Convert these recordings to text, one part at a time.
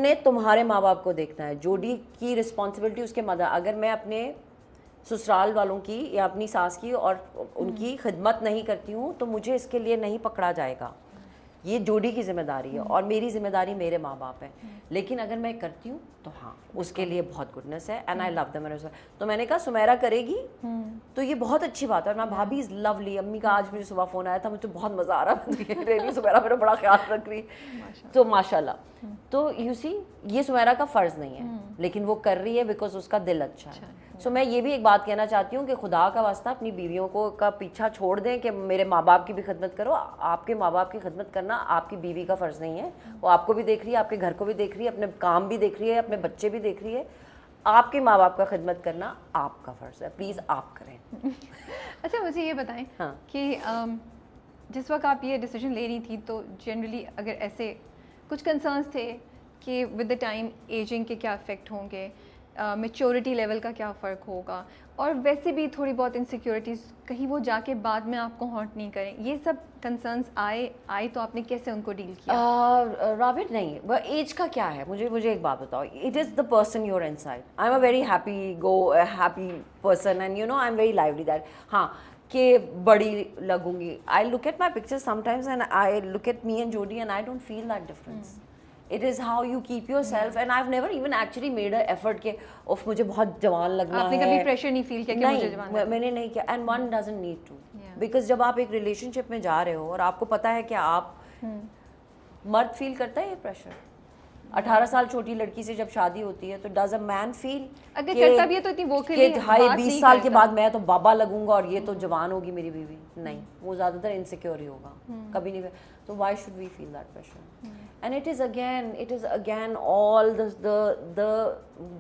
نے تمہارے ماں باپ کو دیکھنا ہے. جوڈی کی رسپانسبلٹی اس کے مدر, اگر میں اپنے سسرال والوں کی یا اپنی ساس کی اور ان کی خدمت نہیں کرتی ہوں تو مجھے اس کے لیے نہیں پکڑا جائے گا. یہ جوڈی کی ذمہ داری ہے اور میری ذمہ داری میرے ماں باپ ہے. لیکن اگر میں کرتی ہوں تو ہاں اس کے لیے بہت گڈنس ہے اینڈ آئی لو دیم. تو میں نے کہا سمیرا کرے گی تو یہ بہت اچھی بات ہے. اور میں بھابھی از لولی. امی کا آج مجھے صبح فون آیا تھا, مجھے بہت مزہ آ رہا سمیرا میرا بڑا خیال رکھ رہی, تو ماشاء اللہ. تو یو سی یہ سمیرا کا فرض نہیں ہے لیکن وہ کر رہی ہے بیکاز اس کا دل اچھا ہے. سو میں یہ بھی ایک بات کہنا چاہتی ہوں کہ خدا کا واسطہ اپنی بیویوں کو کا پیچھا چھوڑ دیں کہ میرے ماں باپ کی بھی خدمت کرو. آپ کے ماں باپ کی خدمت کرنا آپ کی بیوی کا فرض نہیں ہے. وہ آپ کو بھی دیکھ رہی ہے, آپ کے گھر کو بھی دیکھ رہی ہے, اپنے کام بھی دیکھ رہی ہے, اپنے بچے بھی دیکھ رہی ہے. آپ کے ماں باپ کا خدمت کرنا آپ کا فرض ہے, پلیز آپ کریں. اچھا مجھے یہ بتائیں کہ جس وقت آپ یہ ڈیسیجن لے رہی تھی تو جنرلی اگر ایسے کچھ کنسرنس تھے کہ ود دا ٹائم ایجنگ کے کیا افیکٹ ہوں گے, میچورٹی لیول کا کیا فرق ہوگا, اور ویسے بھی تھوڑی بہت انسیکیورٹیز کہیں وہ جا کے بعد میں آپ کو ہانٹ نہیں کریں, یہ سب کنسرنس آئے تو آپ نے کیسے ان کو ڈیل کیا؟ رابٹ نہیں, وہ ایج کا کیا ہے. مجھے ایک بات بتاؤ, it is the person you are ان سائڈ. I am a very happy person and you know I am very lovely that. ہاں کہ بڑی لگوں گی. I look at my picture some times and I look at me and Judy and I don't feel that difference. It is how you keep yourself and I've never even actually made an effort کہ اوف مجھے بہت جوان لگنا ہے. آپ نے کبھی pressure نہیں فیل کیا کہ مجھے جوان لگنا ہے؟ میں نے نہیں کیا. and one doesn't need to because جب آپ ایک ریلیشن شپ میں جا رہے ہو اور آپ کو پتہ ہے کہ آپ مرد فیل کرتا ہے یہ پریشر. 18 سال چھوٹی لڑکی سے جب شادی ہوتی ہے تو ڈز اے مین فیل اگر کرتا بھی ہے تو اتنی ووکلی کہ ہائی 20 سال کے بعد میں تو بابا لگوں گا اور یہ تو جوان ہوگی میری بیوی. نہیں, وہ زیادہ تر انسیکیور ہی ہوگا, کبھی نہیں. تو why should we feel that pressure? And it is again all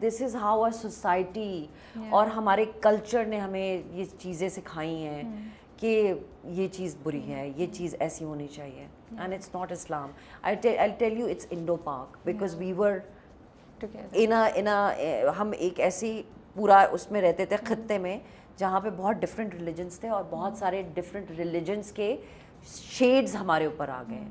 this is how a society اور ہمارے کلچر نے ہمیں یہ چیزیں سکھائی ہیں کہ یہ چیز بری ہے, یہ چیز ایسی ہونی چاہیے. And it's not Islam. I'll tell you it's Indo-Pak because we were ہم ایک ایسی پورا اس میں رہتے تھے خطے میں جہاں پہ بہت ڈفرینٹ ریلیجنس تھے اور بہت سارے ڈفرینٹ ریلیجنس کے شیڈز ہمارے اوپر آ گئے.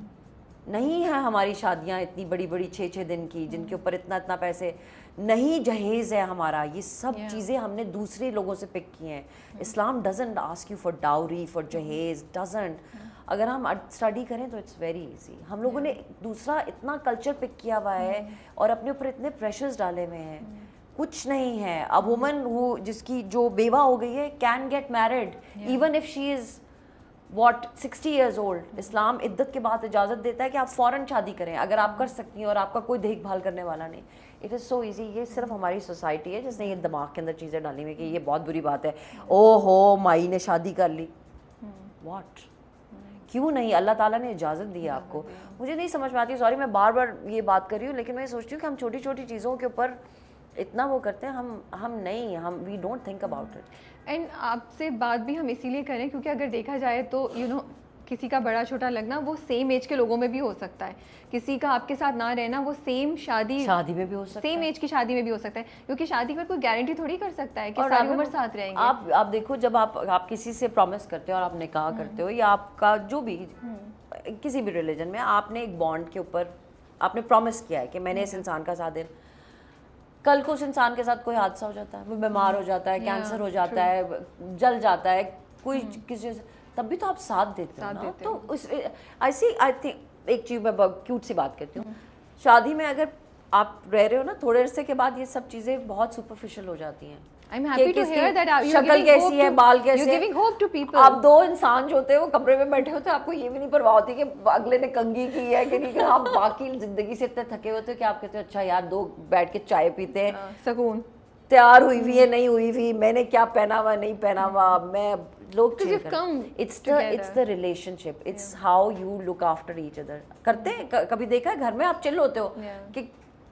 نہیں ہے ہماری شادیاں اتنی بڑی 6 دن کی جن کے اوپر اتنا پیسے نہیں, جہیز ہے ہمارا. یہ سب چیزیں ہم نے دوسرے لوگوں سے پک کی ہیں. Islam doesn't ask you for dowry, for جہیز, ڈزنٹ. اگر ہم اسٹڈی کریں تو اٹس ویری ایزی. ہم لوگوں نے دوسرا اتنا کلچر پک کیا ہوا ہے اور اپنے اوپر اتنے پریشرز ڈالے ہوئے ہیں. کچھ نہیں ہے. ا وومن ہو جس کی جو بیوہ ہو گئی ہے can get married even if she is what 60 years old. اسلام عدت کے بعد اجازت دیتا ہے کہ آپ فوراً شادی کریں اگر آپ کر سکتی ہیں اور آپ کا کوئی دیکھ بھال کرنے والا نہیں. It is so easy. یہ صرف ہماری سوسائٹی ہے جس نے یہ دماغ کے اندر چیزیں ڈالی ہوئی کہ یہ بہت بری بات ہے. او ہو مائی نے شادی کر لی, واٹ, کیوں نہیں؟ اللہ تعالیٰ نے اجازت دی ہے آپ کو. مجھے نہیں سمجھ میں آتی, سوری میں بار بار یہ بات کر رہی ہوں, لیکن میں سوچتی ہوں کہ ہم چھوٹی چھوٹی چیزوں کے اوپر اتنا وہ کرتے ہیں. ہم نہیں, ہم we don't think about it. And آپ سے بات بھی ہم اسی لیے کریں کیونکہ اگر دیکھا جائے تو یو نو کسی کا بڑا چھوٹا لگنا وہ سیم ایج کے لوگوں میں بھی ہو سکتا ہے. کسی کا آپ کے ساتھ نہ رہنا وہ سیم شادی میں بھی ہو سکتا ہے, سیم ایج کی شادی میں بھی ہو سکتا ہے, کیونکہ شادی پر کوئی گارنٹی تھوڑی کر سکتا ہے کہ ساری عمر ساتھ رہیں گے. آپ دیکھو جب آپ کسی سے پرومس کرتے ہو اور آپ نکاح کرتے ہو یا آپ کا جو بھی کسی بھی ریلیجن میں آپ نے ایک بانڈ کے اوپر آپ نے پرومس کیا ہے کہ میں نے اس انسان کا ساتھ دینا. کل کو اس انسان کے ساتھ کوئی حادثہ ہو جاتا ہے, وہ بیمار ہو جاتا ہے, کینسر ہو جاتا ہے, جل جاتا ہے, کوئی کسی, تب بھی تو آپ ساتھ دیتے ہو نا. تو ایسی آئی تھنک ایک چیز میں کیوٹ سی بات کرتی ہوں, شادی میں اگر آپ رہ رہے ہو نا تھوڑے عرصے کے بعد یہ سب چیزیں بہت سپرفیشل ہو جاتی ہیں. I'm happy to hear that شکل کیسی ہے, بال کیسے, you're giving hope to people. آپ دو انسان جو ہوتے ہیں وہ کمرے میں بیٹھے ہوتے ہیں, آپ کو یہ بھی نہیں پرواہ ہوتی کہ اگلے نے کنگھی کی ہے کہ نہیں. آپ باقی زندگی سے اتنے تھکے ہوتے ہیں کہ آپ کہتے ہیں اچھا یار دو بیٹھ کے چائے پیتے ہیں, سکون, تیار ہوئی ہوئی ہے نہیں ہوئی ہوئی, میں نے کیا پہنا ہوا نہیں پہنا ہوا, میں لوگ it's the relationship, it's how you look after each other. کرتے ہیں کبھی دیکھا ہے گھر میں آپ چل ہوتے ہو کہ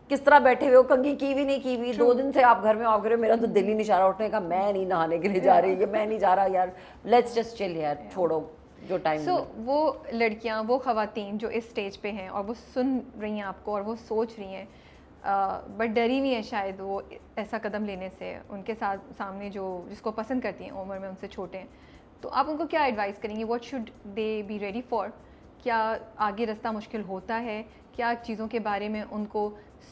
کس طرح بیٹھے ہوئے ہو, کنگھی کی بھی نہیں کی ہوئی, 2 دن سے آپ گھر میں آ کر میرا تو دل ہی نہیں چاہ رہا اٹھنے کا, میں نہیں نہانے کے لیے جا رہی, میں نہیں جا رہا یار, لیٹس جسٹ چل یار, چھوڑو جو ٹائم. سو وہ لڑکیاں, وہ خواتین جو اس اسٹیج پہ ہیں اور وہ سن رہی ہیں آپ کو اور وہ سوچ رہی ہیں بٹ ڈری ہوئی ہیں شاید وہ ایسا قدم لینے سے, ان کے ساتھ سامنے جو جس کو پسند کرتی ہیں عمر میں ان سے چھوٹے ہیں, تو آپ ان کو کیا ایڈوائز کریں گے؟ What should they be ready for? کیا آگے راستہ مشکل ہوتا ہے؟ کیا چیزوں کے بارے میں ان کو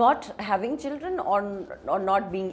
Not having children or not being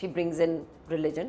she brings in religion.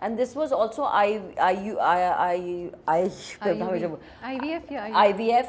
And this was also IVF.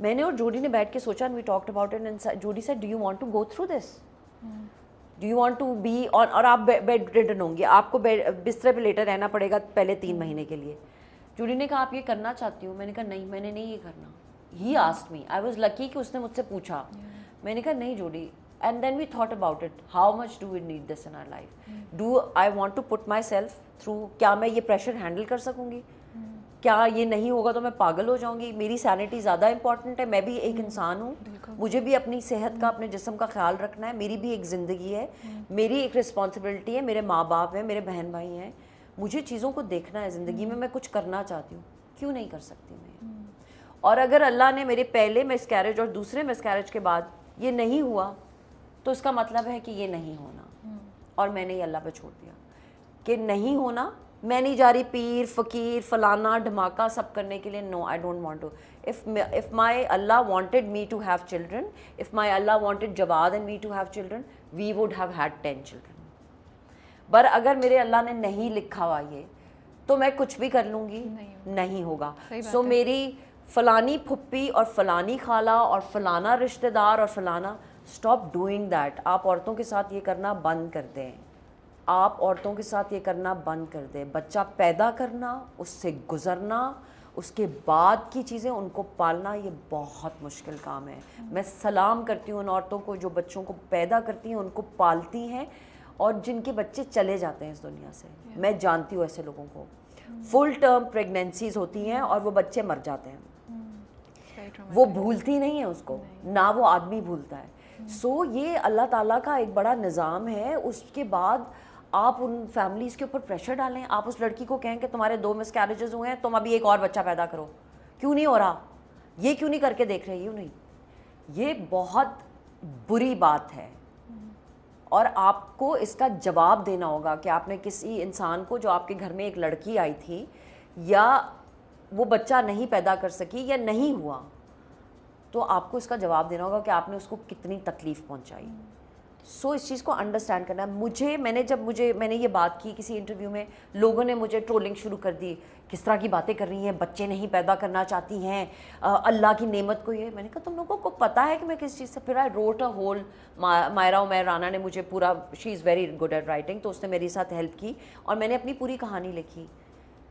میں نے اور جوڈی نے بیٹھ کے سوچا, and we talked about it, and Jody said, do you want to go through this? Do you want to be on, اور آپ bed ridden ہوں گے, آپ کو بسترے پہ لیٹر رہنا پڑے گا پہلے 3 مہینے کے لیے. جوڈی نے کہا آپ یہ کرنا چاہتی ہوں؟ میں نے کہا نہیں, میں نے نہیں یہ کرنا. He asked me, I was lucky کہ اس نے مجھ سے پوچھا. میں نے کہا نہیں Jodie. And then we thought about it, how much do we need this in our life? Do I want to put myself through, کیا میں یہ پریشر ہینڈل کر سکوں گی؟ کیا یہ نہیں ہوگا تو میں پاگل ہو جاؤں گی؟ میری سینٹی زیادہ امپورٹنٹ ہے, میں بھی ایک انسان ہوں, مجھے بھی اپنی صحت کا, اپنے جسم کا خیال رکھنا ہے, میری بھی ایک زندگی ہے, میری ایک رسپانسبلٹی ہے, میرے ماں باپ ہیں, میرے بہن بھائی ہیں, مجھے چیزوں کو دیکھنا ہے زندگی میں, میں کچھ کرنا چاہتی ہوں, کیوں نہیں کر سکتی میں؟ اور اگر اللہ نے میرے پہلے مس کیریج اور دوسرے مس کیریج کے بعد یہ نہیں ہوا تو اس کا مطلب ہے کہ یہ نہیں ہونا, اور میں نے یہ اللہ پہ چھوڑ دیا کہ نہیں ہونا. میں نہیں جا رہی پیر فقیر فلانا دھماکہ سب کرنے کے لیے. No, I don't want to. if my Allah wanted me to have children, if my Allah wanted Jawad and me to have children, we would have had 10 children. پر اگر میرے اللہ نے نہیں لکھا ہوا یہ تو میں کچھ بھی کر لوں گی, نہیں ہوگا. سو میری فلانی پھپھی اور فلانی خالہ اور فلانا رشتہ دار اور فلانا, اسٹاپ ڈوئنگ دیٹ. آپ عورتوں کے ساتھ یہ کرنا بند کر دیں, آپ عورتوں کے ساتھ یہ کرنا بند کر دیں. بچہ پیدا کرنا, اس سے گزرنا, اس کے بعد کی چیزیں ان کو پالنا, یہ بہت مشکل کام ہے. میں سلام کرتی ہوں ان عورتوں کو جو بچوں کو پیدا کرتی ہیں, ان کو پالتی ہیں, اور جن کے بچے چلے جاتے ہیں اس دنیا سے. میں جانتی ہوں ایسے لوگوں کو, فل ٹرم پریگنینسیز ہوتی ہیں اور وہ بچے مر جاتے ہیں, وہ بھولتی نہیں ہیں اس کو, نہ وہ آدمی بھولتا ہے. سو یہ اللہ تعالیٰ کا ایک بڑا نظام ہے. اس کے بعد آپ ان فیملیز کے اوپر پریشر ڈالیں, آپ اس لڑکی کو کہیں کہ تمہارے 2 مس کیریجز ہوئے ہیں, تم ابھی ایک اور بچہ پیدا کرو. کیوں نہیں ہو رہا؟ یہ کیوں نہیں کر کے دیکھ رہے؟ یوں نہیں. یہ بہت بری بات ہے, اور آپ کو اس کا جواب دینا ہوگا کہ آپ نے کسی انسان کو, جو آپ کے گھر میں ایک لڑکی آئی تھی یا وہ بچہ نہیں پیدا کر سکی یا نہیں ہوا, تو آپ کو اس کا جواب دینا ہوگا کہ آپ نے اس کو کتنی تکلیف پہنچائی. سو اس چیز کو انڈرسٹینڈ کرنا ہے. میں نے یہ بات کی کسی انٹرویو میں, لوگوں نے مجھے ٹرولنگ شروع کر دی, کس طرح کی باتیں کر رہی ہیں, بچے نہیں پیدا کرنا چاہتی ہیں, اللہ کی نعمت کو یہ. میں نے کہا تم لوگوں کو پتہ ہے کہ میں کس چیز سے. پھر I wrote a whole, Maira Umair Rana نے مجھے پورا, she is very good at writing, تو اس نے میری ساتھ ہیلپ کی اور میں نے اپنی پوری کہانی لکھی.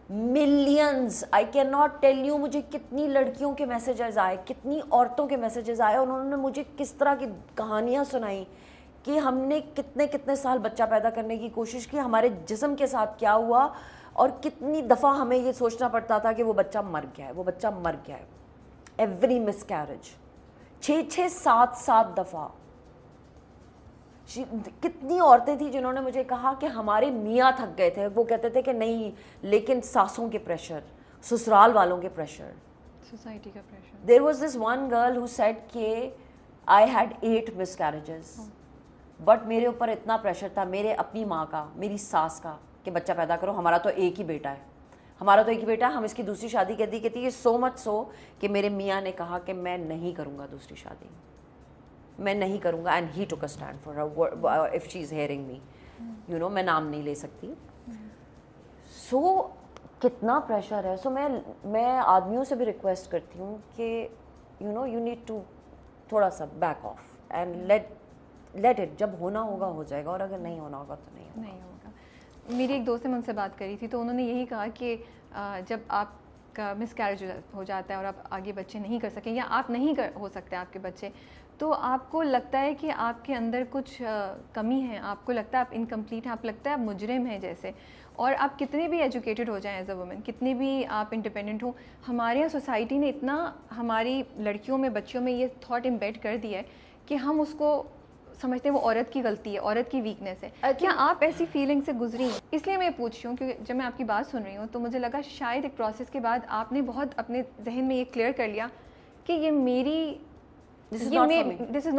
Millions, I can not tell you مجھے کتنی لڑکیوں کے میسیجز آئے, کتنی عورتوں کے میسیجز آئے, انہوں نے مجھے کس طرح کی کہانیاں سنائیں کہ ہم نے کتنے سال بچہ پیدا کرنے کی کوشش کی, ہمارے جسم کے ساتھ کیا ہوا, اور کتنی دفعہ ہمیں یہ سوچنا پڑتا تھا کہ وہ بچہ مر گیا ہے, وہ بچہ مر گیا ہے. ایوری مس کیریج 6-7 دفعہ. کتنی عورتیں تھیں جنہوں نے مجھے کہا کہ ہمارے میاں تھک گئے تھے, وہ کہتے تھے کہ نہیں, لیکن ساسوں کے پریشر, سسرال والوں کے پریشر, سوسائٹی کا pressure. There was this one girl who said کہ I had 8 miscarriages, بٹ میرے اوپر اتنا پریشر تھا میرے اپنی ماں کا, میری ساس کا, کہ بچہ پیدا کرو, ہمارا تو ایک ہی بیٹا ہے, ہم اس کی دوسری شادی کر دی. کہتی ہے سو مچ سو کہ میرے میاں نے کہا کہ میں نہیں کروں گا دوسری شادی, میں نہیں کروں گا. And he took a stand for her, if she is hearing me, you know, میں نام نہیں لے سکتی. سو کتنا پریشر ہے. سو میں آدمیوں سے بھی ریکویسٹ کرتی ہوں کہ you know you need to تھوڑا سا back off and let it. جب ہونا ہوگا ہو جائے گا, اور اگر نہیں ہونا ہوگا تو نہیں ہوگا. میری ایک دوست نے مجھ سے بات کری تھی, تو انہوں نے یہی کہا کہ جب آپ کا مس کیریج ہو جاتا ہے اور آپ آگے بچے نہیں کر سکیں, یا آپ نہیں ہو سکتے آپ کے بچے, تو آپ کو لگتا ہے کہ آپ کے اندر کچھ کمی ہے, آپ کو لگتا ہے آپ انکمپلیٹ ہیں, آپ لگتا ہے آپ مجرم ہیں جیسے. اور آپ کتنے بھی ایجوکیٹڈ ہو جائیں ایز اے وومن, کتنے بھی آپ انڈیپینڈنٹ ہوں, ہمارے یہاں سوسائٹی نے اتنا ہماری لڑکیوں میں, بچیوں میں یہ تھاٹ امبیڈ کر دیا ہے کہ ہم اس کو سمجھتے ہیں وہ عورت کی غلطی ہے, عورت کی ویکنیس ہے. کیا آپ ایسی فیلنگ سے گزری ہیں؟ اس لیے میں پوچھ رہی ہوں کیونکہ جب میں آپ کی بات سن رہی ہوں تو مجھے لگا شاید ایک پروسیس کے بعد آپ نے بہت اپنے ذہن میں یہ کلیئر کر لیا کہ یہ میری, دس از ناٹ